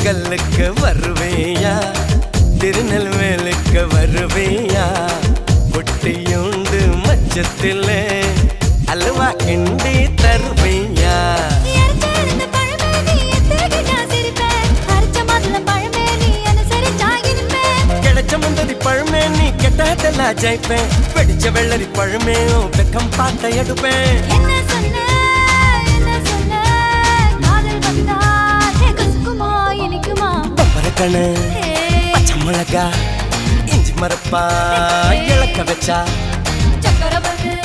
கல்லுக்கு வருவேயா திருநெல்வேலுக்கு வருவேயா பொட்டியுண்டு மச்சத்திலே அல்வா கிண்டி தருவேயா கிடைச்ச முந்தரி பழமே நீ கெட்டதெல்லாம் ஜெயிப்பேன் வெடிச்ச வெள்ளரி பழமே வெக்கம் பார்த்த எடுப்பேன் பப்பரக்கணு பச்சை மிளகா இஞ்சி மரப்பா இழக்க வச்சா சக்கரவர்த்தி